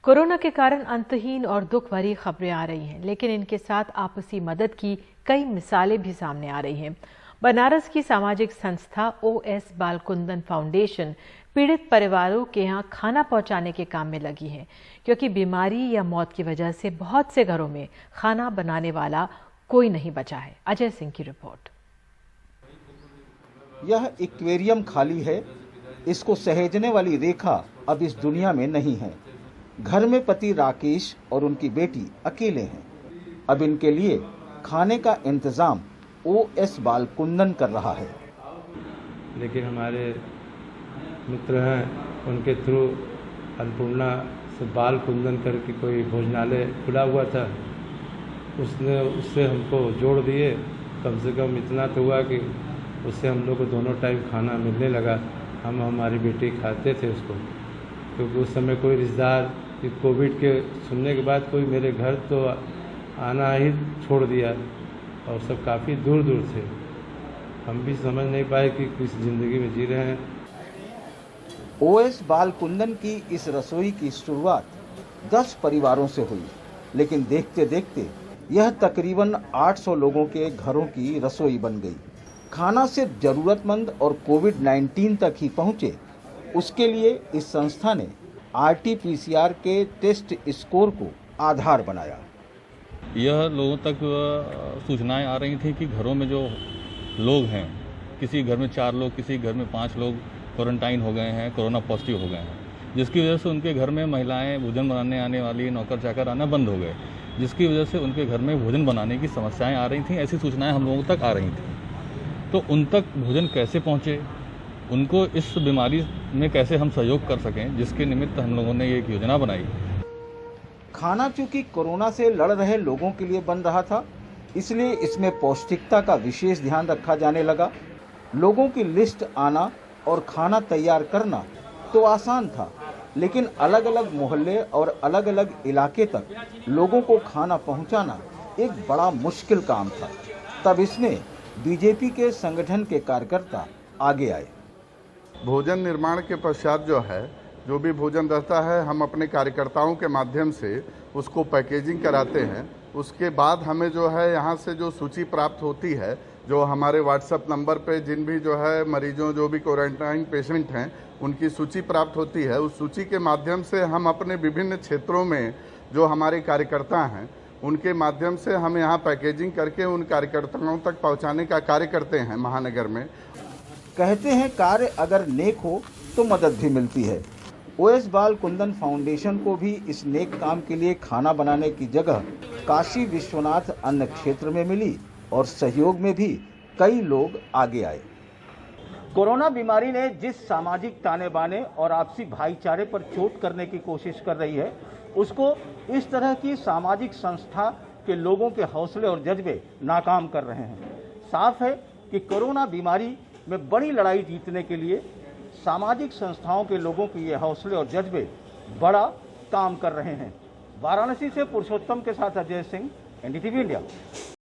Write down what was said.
Corona के कारण अंतहीन और दुख भरी खबरें आ रही हैं, लेकिन इनके साथ आपसी मदद की कई मिसालें भी सामने आ रही हैं। बनारस की सामाजिक संस्था OS बालकुंदन फाउंडेशन पीड़ित परिवारों के यहाँ खाना पहुंचाने के काम में लगी है, क्योंकि बीमारी या मौत की वजह से बहुत से घरों में खाना बनाने वाला कोई नहीं बचा है। अजय सिंह की रिपोर्ट। यह एक्वेरियम खाली है, इसको सहेजने वाली रेखा अब इस दुनिया में नहीं है। घर में पति राकेश और उनकी बेटी अकेले हैं। अब इनके लिए खाने का इंतजाम OS बालकुंदन कर रहा है। लेकिन हमारे मित्र हैं, उनके थ्रू अन्नपूर्णा से बालकुंदन करके कोई भोजनालय खुला हुआ था, उससे हमको जोड़ दिए। कम से कम इतना तो हुआ कि उससे हम लोग को दोनों टाइम खाना मिलने लगा। हम हमारी बेटी खाते थे उसको, क्योंकि उस समय कोई रिश्तेदार कि कोविड के सुनने के बाद कोई मेरे घर तो आना ही छोड़ दिया, और सब काफ़ी दूर दूर थे। हम भी समझ नहीं पाए कि किस ज़िंदगी में जी रहे हैं। OS बालकुंदन की इस रसोई की शुरुआत 10 परिवारों से हुई, लेकिन देखते देखते यह तकरीबन 800 लोगों के घरों की रसोई बन गई। खाना सिर्फ जरूरतमंद और कोविड-19 तक ही पहुंचे, उसके लिए इस संस्था ने RT-PCR के टेस्ट स्कोर को आधार बनाया। यह लोगों तक सूचनाएं आ रही थी कि घरों में जो लोग हैं, किसी घर में 4 लोग, किसी घर में 5 लोग क्वारंटाइन हो गए हैं, कोरोना पॉजिटिव हो गए हैं, जिसकी वजह से उनके घर में महिलाएं भोजन बनाने आने वाली नौकर चाकर आना बंद हो गए, जिसकी वजह से उनके घर में भोजन बनाने की समस्याएं आ रही थीं। ऐसी सूचनाएं हम लोगों तक आ रही थी। तो उन तक भोजन कैसे पहुँचे, उनको इस बीमारी में कैसे हम सहयोग कर सकें, जिसके निमित्त हम लोगों ने एक योजना बनाई। खाना चूंकि कोरोना से लड़ रहे लोगों के लिए बन रहा था, इसलिए इसमें पौष्टिकता का विशेष ध्यान रखा जाने लगा। लोगों की लिस्ट आना और खाना तैयार करना तो आसान था, लेकिन अलग अलग मोहल्ले और अलग अलग इलाके तक लोगों को खाना पहुंचाना एक बड़ा मुश्किल काम था। तब इसमें बीजेपी के संगठन के कार्यकर्ता आगे आए। भोजन निर्माण के पश्चात जो भी भोजन रहता है, हम अपने कार्यकर्ताओं के माध्यम से उसको पैकेजिंग कराते हैं। उसके बाद हमें यहाँ से जो सूची प्राप्त होती है, जो हमारे व्हाट्सएप नंबर पे जिन भी मरीजों, जो भी क्वारंटाइन पेशेंट हैं, उनकी सूची प्राप्त होती है। उस सूची के माध्यम से हम अपने विभिन्न क्षेत्रों में जो हमारे कार्यकर्ता हैं, उनके माध्यम से हम यहाँ पैकेजिंग करके उन कार्यकर्ताओं तक पहुँचाने का कार्य करते हैं महानगर में। कहते हैं कार्य अगर नेक हो तो मदद भी मिलती है। OS बालकुंदन फाउंडेशन को भी इस नेक काम के लिए खाना बनाने की जगह काशी विश्वनाथ अन्न क्षेत्र में मिली और सहयोग में भी कई लोग आगे आए। कोरोना बीमारी ने जिस सामाजिक ताने बाने और आपसी भाईचारे पर चोट करने की कोशिश कर रही है, उसको इस तरह की सामाजिक संस्था के लोगों के हौसले और जज्बे नाकाम कर रहे हैं। साफ है कि कोरोना बीमारी में बड़ी लड़ाई जीतने के लिए सामाजिक संस्थाओं के लोगों के ये हौसले और जज्बे बड़ा काम कर रहे हैं। वाराणसी से पुरुषोत्तम के साथ अजय सिंह, NDTV इंडिया।